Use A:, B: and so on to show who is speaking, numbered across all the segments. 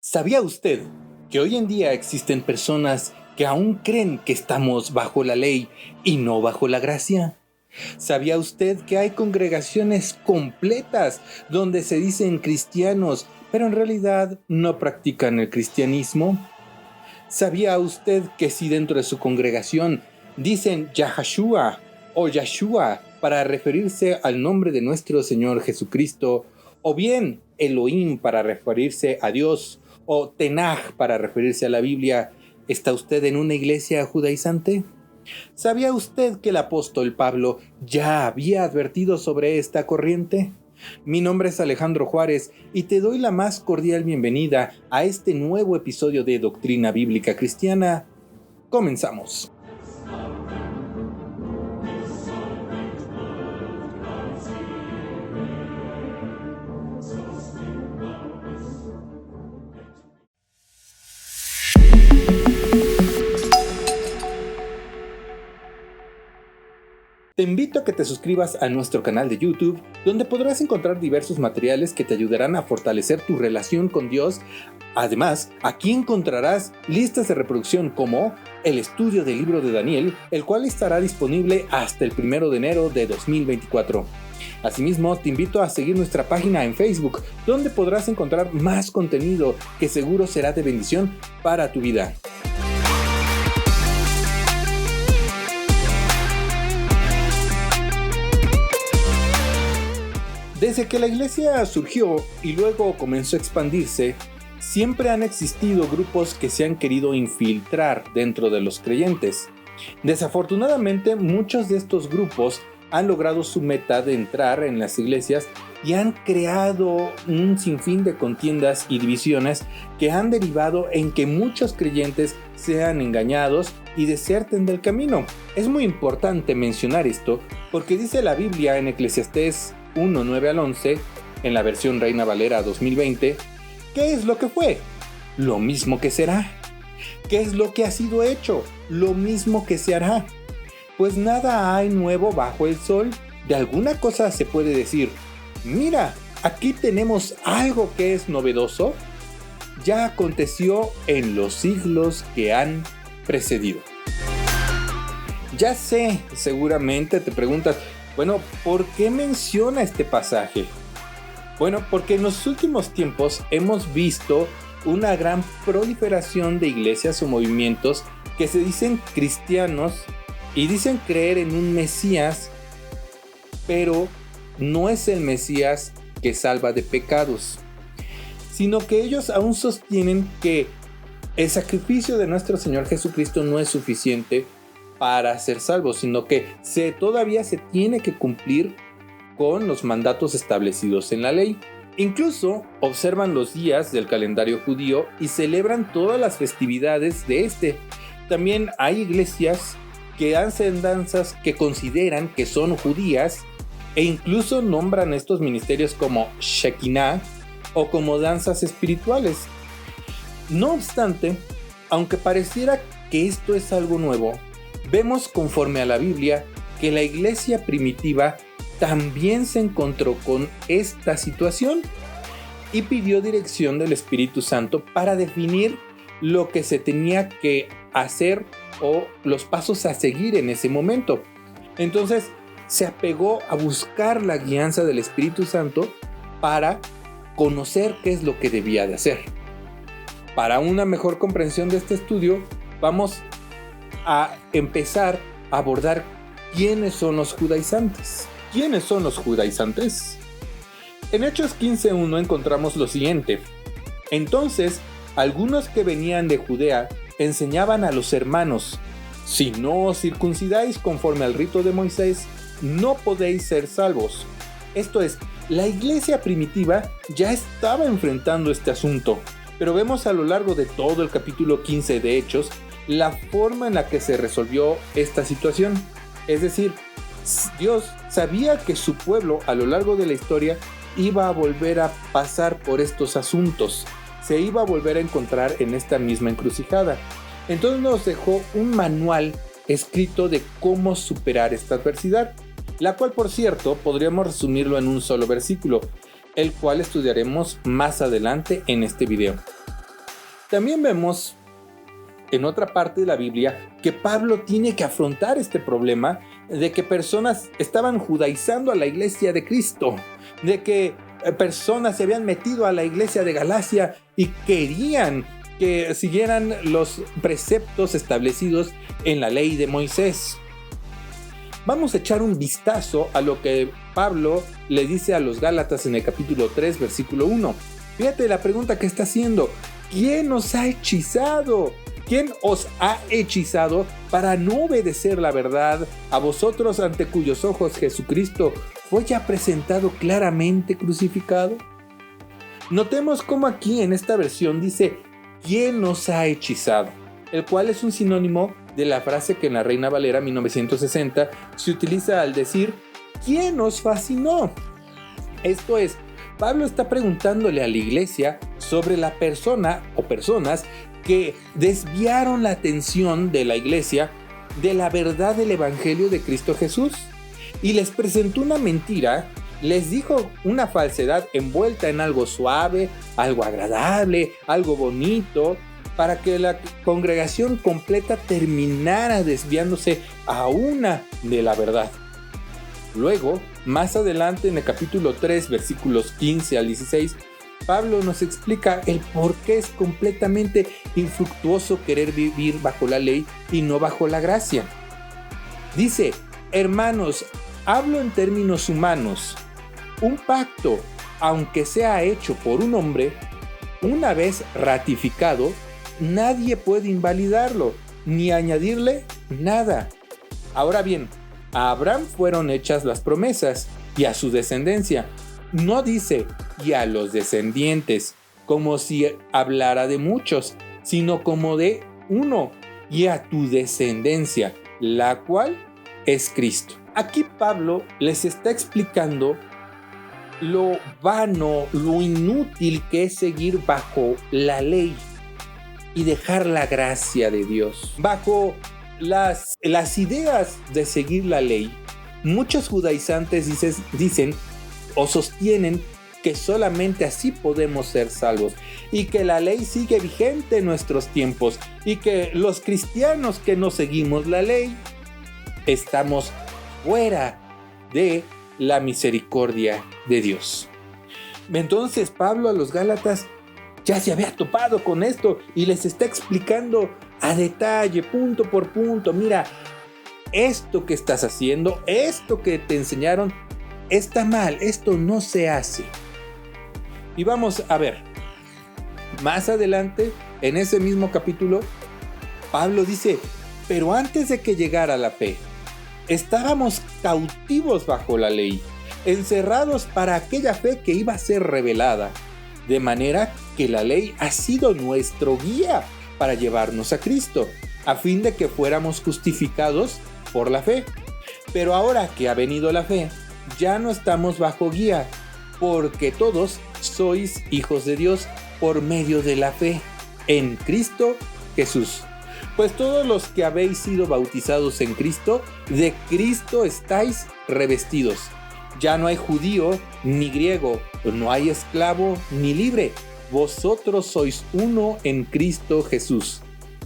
A: ¿Sabía usted que hoy en día existen personas que aún creen que estamos bajo la ley y no bajo la gracia? ¿Sabía usted que hay congregaciones completas donde se dicen cristianos, pero en realidad no practican el cristianismo? ¿Sabía usted que si dentro de su congregación dicen Yahshua o Yahshua para referirse al nombre de nuestro Señor Jesucristo, o bien Elohim para referirse a Dios, o Tenaj para referirse a la Biblia, ¿está usted en una iglesia judaizante? ¿Sabía usted que el apóstol Pablo ya había advertido sobre esta corriente? Mi nombre es Alejandro Juárez y te doy la más cordial bienvenida a este nuevo episodio de Doctrina Bíblica Cristiana. Comenzamos. Te invito a que te suscribas a nuestro canal de YouTube, donde podrás encontrar diversos materiales que te ayudarán a fortalecer tu relación con Dios. Además, aquí encontrarás listas de reproducción como el estudio del libro de Daniel, el cual estará disponible hasta el 1 de enero de 2024. Asimismo, te invito a seguir nuestra página en Facebook, donde podrás encontrar más contenido que seguro será de bendición para tu vida. Desde que la iglesia surgió y luego comenzó a expandirse, siempre han existido grupos que se han querido infiltrar dentro de los creyentes. Desafortunadamente, muchos de estos grupos han logrado su meta de entrar en las iglesias y han creado un sinfín de contiendas y divisiones que han derivado en que muchos creyentes sean engañados y deserten del camino. Es muy importante mencionar esto porque dice la Biblia en Eclesiastés 1, 9 al 11, en la versión Reina Valera 2020, ¿qué es lo que fue? Lo mismo que será. ¿Qué es lo que ha sido hecho? Lo mismo que se hará. Pues nada hay nuevo bajo el sol. De alguna cosa se puede decir, mira, aquí tenemos algo que es novedoso. Ya aconteció en los siglos que han precedido. Ya sé, seguramente te preguntas, bueno, ¿por qué menciona este pasaje? Bueno, porque en los últimos tiempos hemos visto una gran proliferación de iglesias o movimientos que se dicen cristianos y dicen creer en un Mesías, pero no es el Mesías que salva de pecados, sino que ellos aún sostienen que el sacrificio de nuestro Señor Jesucristo no es suficiente para ser salvos, sino que todavía se tiene que cumplir con los mandatos establecidos en la ley. Incluso observan los días del calendario judío y celebran todas las festividades de este. También hay iglesias que hacen danzas que consideran que son judías e incluso nombran estos ministerios como Shekinah o como danzas espirituales. No obstante, aunque pareciera que esto es algo nuevo, vemos conforme a la Biblia que la iglesia primitiva también se encontró con esta situación y pidió dirección del Espíritu Santo para definir lo que se tenía que hacer o los pasos a seguir en ese momento. Entonces se apegó a buscar la guianza del Espíritu Santo para conocer qué es lo que debía de hacer. Para una mejor comprensión de este estudio, vamos a empezar a abordar quiénes son los judaizantes. ¿Quiénes son los judaizantes? En Hechos 15:1 encontramos lo siguiente. Entonces, algunos que venían de Judea enseñaban a los hermanos, si no os circuncidáis conforme al rito de Moisés, no podéis ser salvos. Esto es, la iglesia primitiva ya estaba enfrentando este asunto, pero vemos a lo largo de todo el capítulo 15 de Hechos la forma en la que se resolvió esta situación. Es decir, Dios sabía que su pueblo a lo largo de la historia iba a volver a pasar por estos asuntos, se iba a volver a encontrar en esta misma encrucijada. Entonces nos dejó un manual escrito de cómo superar esta adversidad, la cual, por cierto, podríamos resumirlo en un solo versículo, el cual estudiaremos más adelante en este video. También vemos en otra parte de la Biblia que Pablo tiene que afrontar este problema de que personas estaban judaizando a la iglesia de Cristo, de que personas se habían metido a la iglesia de Galacia y querían que siguieran los preceptos establecidos en la ley de Moisés. Vamos a echar un vistazo a lo que Pablo le dice a los Gálatas en el capítulo 3, versículo 1. Fíjate la pregunta que está haciendo. ¿Quién os ha hechizado? ¿Quién os ha hechizado para no obedecer la verdad a vosotros ante cuyos ojos Jesucristo fue ya presentado claramente crucificado? Notemos cómo aquí en esta versión dice ¿quién os ha hechizado? El cual es un sinónimo de la frase que en la Reina Valera 1960 se utiliza al decir ¿quién os fascinó? Esto es, Pablo está preguntándole a la iglesia sobre la persona o personas que desviaron la atención de la iglesia de la verdad del Evangelio de Cristo Jesús y les presentó una mentira, les dijo una falsedad envuelta en algo suave, algo agradable, algo bonito, para que la congregación completa terminara desviándose a una de la verdad. Luego, más adelante en el capítulo 3, versículos 15 al 16, Pablo nos explica el por qué es completamente infructuoso querer vivir bajo la ley y no bajo la gracia. Dice, hermanos, hablo en términos humanos. Un pacto, aunque sea hecho por un hombre, una vez ratificado, nadie puede invalidarlo, ni añadirle nada. Ahora bien, a Abraham fueron hechas las promesas y a su descendencia. No dice, y a los descendientes, como si hablara de muchos, sino como de uno, y a tu descendencia, la cual es Cristo. Aquí Pablo les está explicando lo vano, lo inútil que es seguir bajo la ley y dejar la gracia de Dios. Bajo las ideas de seguir la ley, muchos judaizantes dicen o sostienen que solamente así podemos ser salvos y que la ley sigue vigente en nuestros tiempos y que los cristianos que no seguimos la ley estamos fuera de la misericordia de Dios. Entonces Pablo a los Gálatas ya se había topado con esto y les está explicando a detalle, punto por punto. Mira, esto que estás haciendo, esto que te enseñaron, está mal, esto no se hace. Y vamos a ver, más adelante, en ese mismo capítulo, Pablo dice, pero antes de que llegara la fe, estábamos cautivos bajo la ley, encerrados para aquella fe que iba a ser revelada, de manera que la ley ha sido nuestro guía para llevarnos a Cristo, a fin de que fuéramos justificados por la fe. Pero ahora que ha venido la fe, ya no estamos bajo guía, porque todos sois hijos de Dios por medio de la fe en Cristo Jesús. Pues todos los que habéis sido bautizados en Cristo, de Cristo estáis revestidos. Ya no hay judío ni griego, no hay esclavo ni libre. Vosotros sois uno en Cristo Jesús.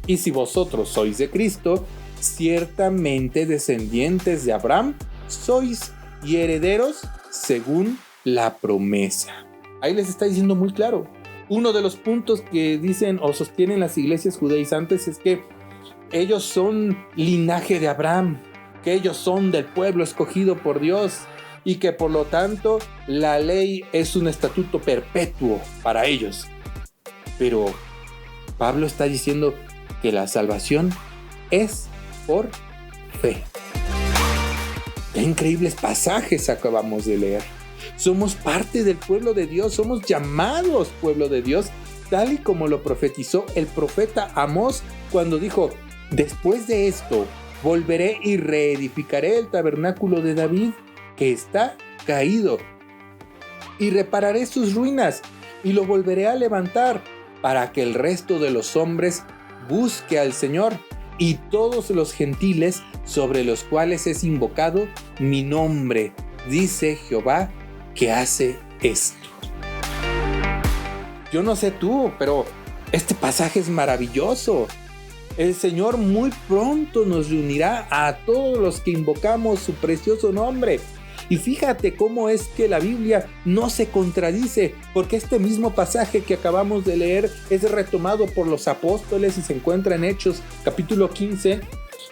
A: Y si vosotros sois de Cristo, ciertamente descendientes de Abraham sois y herederos según la promesa. Ahí les está diciendo muy claro. Uno de los puntos que dicen o sostienen las iglesias judaizantes es que ellos son linaje de Abraham, que ellos son del pueblo escogido por Dios y que por lo tanto la ley es un estatuto perpetuo para ellos. Pero Pablo está diciendo que la salvación es por fe. Qué increíbles pasajes acabamos de leer. Somos parte del pueblo de Dios, somos llamados pueblo de Dios, tal y como lo profetizó el profeta Amós cuando dijo: después de esto, volveré y reedificaré el tabernáculo de David, que está caído, y repararé sus ruinas, y lo volveré a levantar, para que el resto de los hombres busque al Señor, y todos los gentiles sobre los cuales es invocado mi nombre, dice Jehová, que hace esto. Yo no sé tú, pero Este pasaje es maravilloso. El Señor muy pronto nos reunirá a todos los que invocamos su precioso nombre. Y fíjate cómo es que la Biblia no se contradice, porque este mismo pasaje que acabamos de leer es retomado por los apóstoles y se encuentra en Hechos capítulo 15,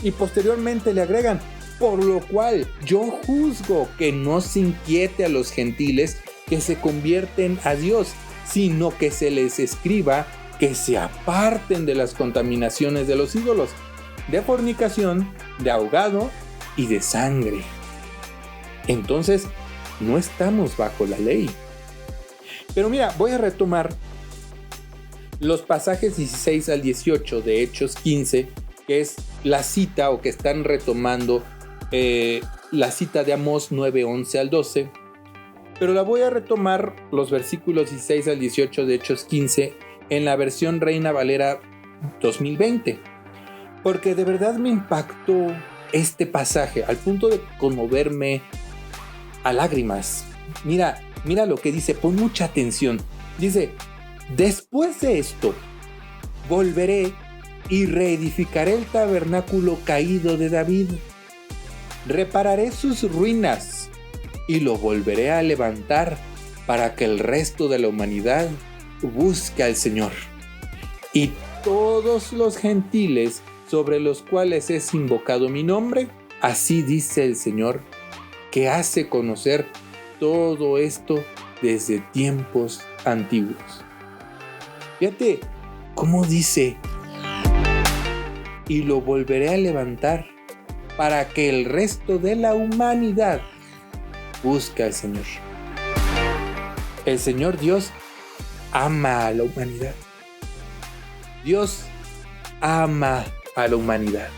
A: y posteriormente le agregan: por lo cual yo juzgo que no se inquiete a los gentiles que se convierten a Dios, sino que se les escriba que se aparten de las contaminaciones de los ídolos, de fornicación, de ahogado y de sangre. Entonces, no estamos bajo la ley. Pero mira, voy a retomar los pasajes 16 al 18 de Hechos 15, que es la cita, o que están retomando la cita de Amós 9, 11 al 12. Pero la voy a retomar los versículos 16 al 18 de Hechos 15 en la versión Reina Valera 2020. Porque de verdad me impactó este pasaje al punto de conmoverme a lágrimas. Mira lo que dice, pon mucha atención. Dice: después de esto, volveré y reedificaré el tabernáculo caído de David. Repararé sus ruinas y lo volveré a levantar para que el resto de la humanidad busque al Señor. Y todos los gentiles sobre los cuales es invocado mi nombre, así dice el Señor, que hace conocer todo esto desde tiempos antiguos. Fíjate cómo dice: y lo volveré a levantar para que el resto de la humanidad busque al Señor. El Señor Dios ama a la humanidad. Dios ama a la humanidad.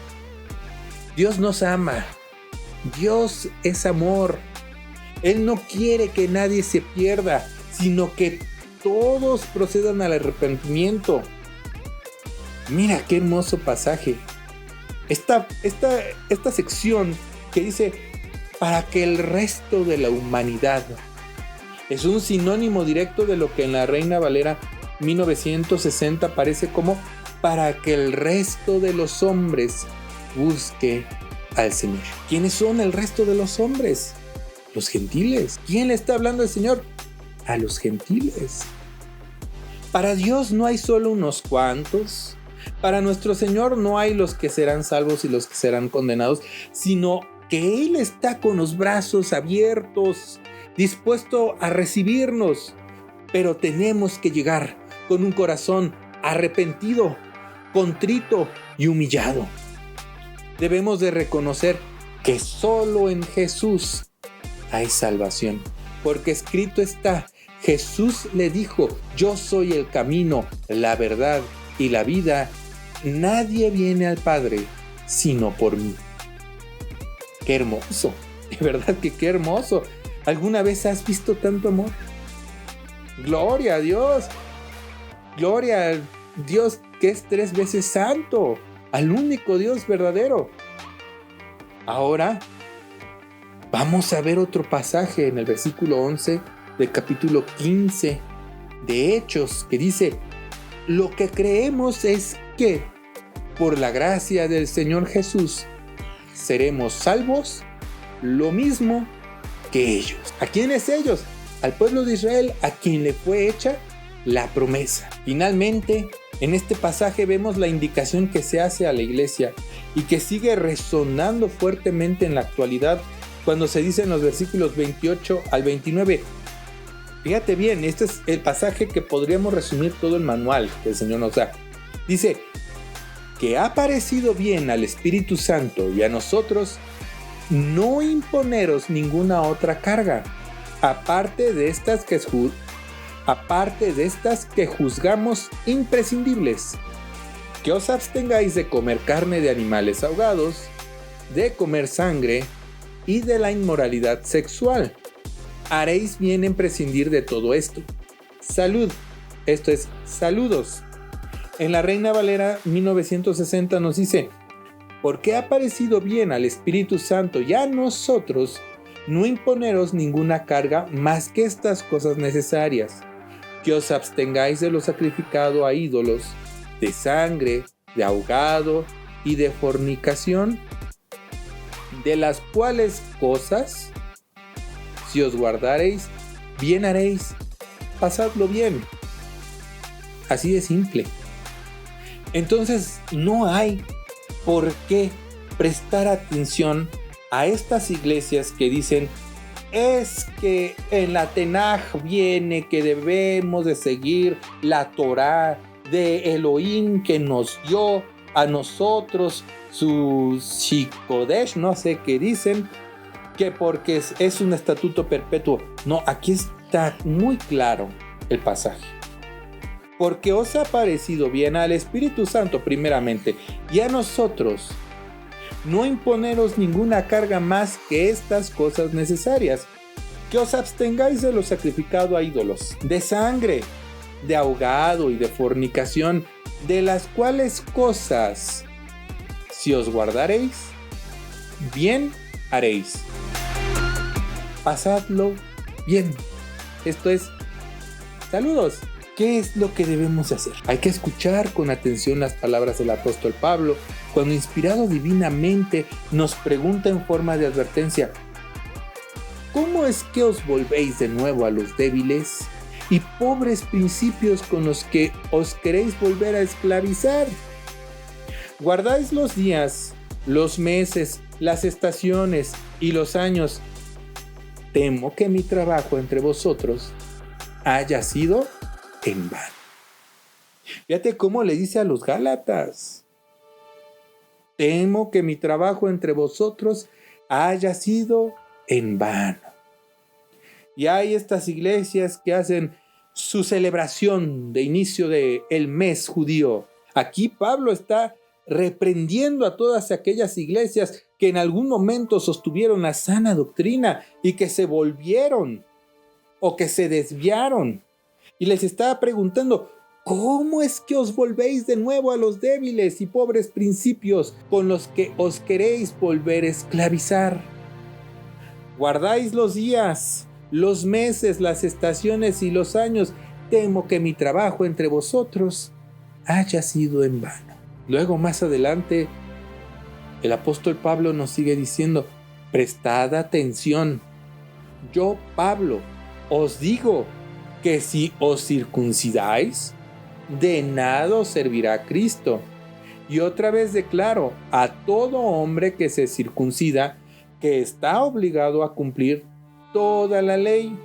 A: Dios nos ama. Dios es amor. Él no quiere que nadie se pierda, sino que todos procedan al arrepentimiento. Mira qué hermoso pasaje. Esta sección que dice: para que el resto de la humanidad, es un sinónimo directo de lo que en la Reina Valera 1960 aparece como: para que el resto de los hombres busque al Señor. ¿Quiénes son el resto de los hombres? Los gentiles. ¿Quién le está hablando al Señor? A los gentiles. Para Dios no hay solo unos cuantos. Para nuestro Señor no hay los que serán salvos y los que serán condenados, sino que Él está con los brazos abiertos, dispuesto a recibirnos. Pero tenemos que llegar con un corazón arrepentido, contrito y humillado. Debemos de reconocer que solo en Jesús hay salvación, porque escrito está: Jesús le dijo: yo soy el camino, la verdad y la vida. Nadie viene al Padre sino por mí. ¡Qué hermoso! De verdad que qué hermoso. ¿Alguna vez has visto tanto amor? ¡Gloria a Dios! ¡Gloria a Dios que es 3 veces santo! Al único Dios verdadero. Ahora vamos a ver otro pasaje en el versículo 11 del capítulo 15 de Hechos, que dice: lo que creemos es que por la gracia del Señor Jesús seremos salvos, lo mismo que ellos. ¿A quiénes ellos? Al pueblo de Israel, a quien le fue hecha la promesa. Finalmente, en este pasaje vemos la indicación que se hace a la iglesia y que sigue resonando fuertemente en la actualidad cuando se dice en los versículos 28 al 29. Fíjate bien, este es el pasaje que podríamos resumir todo el manual que el Señor nos da. Dice: que ha parecido bien al Espíritu Santo y a nosotros no imponeros ninguna otra carga, aparte de estas que juzgamos imprescindibles, que os abstengáis de comer carne de animales ahogados, de comer sangre y de la inmoralidad sexual. Haréis bien en prescindir de todo esto. Salud, esto es saludos. En la Reina Valera 1960 nos dice: porque ha parecido bien al Espíritu Santo y a nosotros no imponeros ninguna carga más que estas cosas necesarias, que os abstengáis de lo sacrificado a ídolos, de sangre, de ahogado y de fornicación, de las cuales cosas, si os guardareis, bien haréis, pasadlo bien. Así de simple. Entonces no hay por qué prestar atención a estas iglesias que dicen: es que en la Tenaj viene que debemos de seguir la Torá de Elohim que nos dio a nosotros su Shikodesh, no sé qué dicen, que porque es un estatuto perpetuo. No, aquí está muy claro el pasaje. Porque os ha parecido bien al Espíritu Santo primeramente y a nosotros no imponeros ninguna carga más que estas cosas necesarias, que os abstengáis de lo sacrificado a ídolos, de sangre, de ahogado y de fornicación, de las cuales cosas, si os guardareis, bien haréis. Pasadlo bien. Esto es, saludos. ¿Qué es lo que debemos hacer? Hay que escuchar con atención las palabras del apóstol Pablo, cuando inspirado divinamente nos pregunta en forma de advertencia: ¿cómo es que os volvéis de nuevo a los débiles y pobres principios con los que os queréis volver a esclavizar? Guardáis los días, los meses, las estaciones y los años. Temo que mi trabajo entre vosotros haya sido en vano. Fíjate cómo le dice a los Gálatas: temo que mi trabajo entre vosotros haya sido en vano. Y hay estas iglesias que hacen su celebración de inicio del mes judío. Aquí Pablo está reprendiendo a todas aquellas iglesias que en algún momento sostuvieron la sana doctrina y que se volvieron o que se desviaron. Y les estaba preguntando: ¿cómo es que os volvéis de nuevo a los débiles y pobres principios con los que os queréis volver a esclavizar? Guardáis los días, los meses, las estaciones y los años. Temo que mi trabajo entre vosotros haya sido en vano. Luego, más adelante, el apóstol Pablo nos sigue diciendo: prestad atención. Yo, Pablo, os digo que si os circuncidáis, de nada os servirá Cristo. Y otra vez declaro a todo hombre que se circuncida que está obligado a cumplir toda la ley.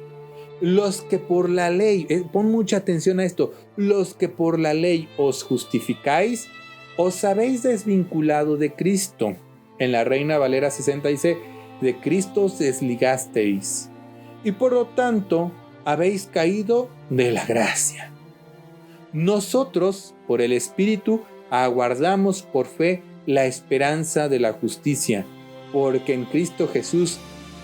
A: Los que por la ley, pon mucha atención a esto, los que por la ley os justificáis, os habéis desvinculado de Cristo. En la Reina Valera 60 dice: de Cristo os desligasteis, y por lo tanto habéis caído de la gracia. Nosotros, por el Espíritu, aguardamos por fe la esperanza de la justicia, porque en Cristo Jesús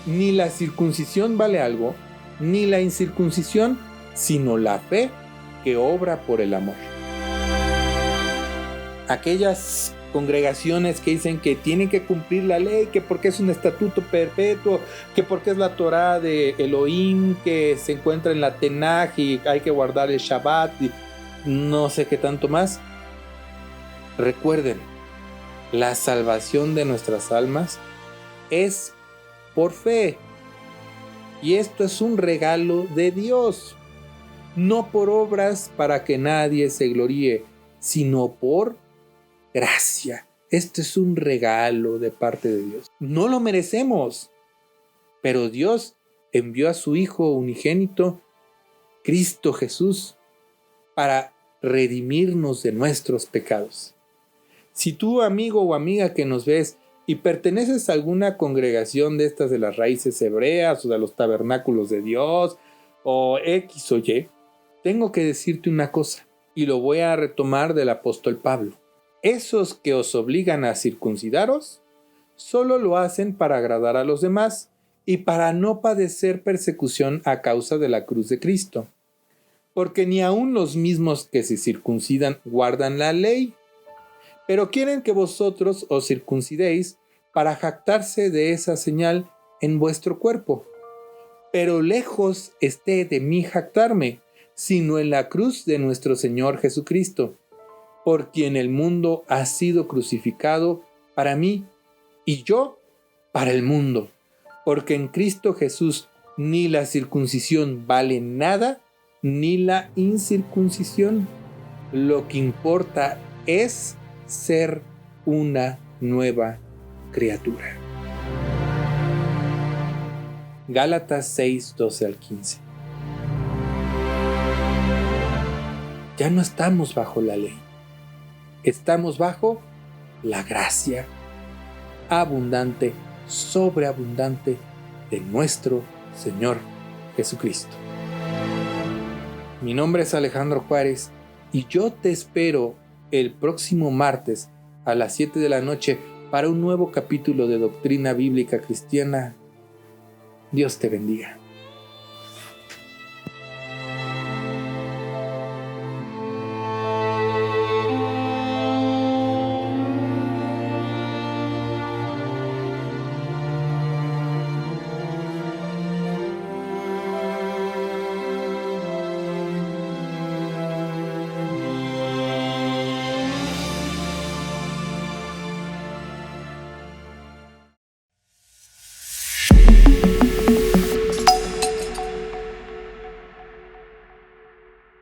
A: ni la circuncisión vale algo, ni la incircuncisión, sino la fe que obra por el amor. Aquellas congregaciones que dicen que tienen que cumplir la ley, que porque es un estatuto perpetuo, que porque es la Torá de Elohim que se encuentra en la Tenaj y hay que guardar el Shabbat y no sé qué tanto más. Recuerden, la salvación de nuestras almas es por fe, y esto es un regalo de Dios, no por obras para que nadie se gloríe, sino por gracia. Este es un regalo de parte de Dios. No lo merecemos, pero Dios envió a su Hijo unigénito, Cristo Jesús, para redimirnos de nuestros pecados. Si tú, amigo o amiga que nos ves y perteneces a alguna congregación de estas de las raíces hebreas o de los tabernáculos de Dios o X o Y, tengo que decirte una cosa, y lo voy a retomar del apóstol Pablo. Esos que os obligan a circuncidaros solo lo hacen para agradar a los demás y para no padecer persecución a causa de la cruz de Cristo. Porque ni aun los mismos que se circuncidan guardan la ley, pero quieren que vosotros os circuncidéis para jactarse de esa señal en vuestro cuerpo. Pero lejos esté de mí jactarme, sino en la cruz de nuestro Señor Jesucristo, por quien el mundo ha sido crucificado para mí y yo para el mundo, porque en Cristo Jesús ni la circuncisión vale nada, ni la incircuncisión. Lo que importa es ser una nueva criatura. Gálatas 6, 12 al 15. Ya no estamos bajo la ley. Estamos bajo la gracia abundante, sobreabundante de nuestro Señor Jesucristo. Mi nombre es Alejandro Juárez y yo te espero el próximo martes a las 7 de la noche para un nuevo capítulo de Doctrina Bíblica Cristiana. Dios te bendiga.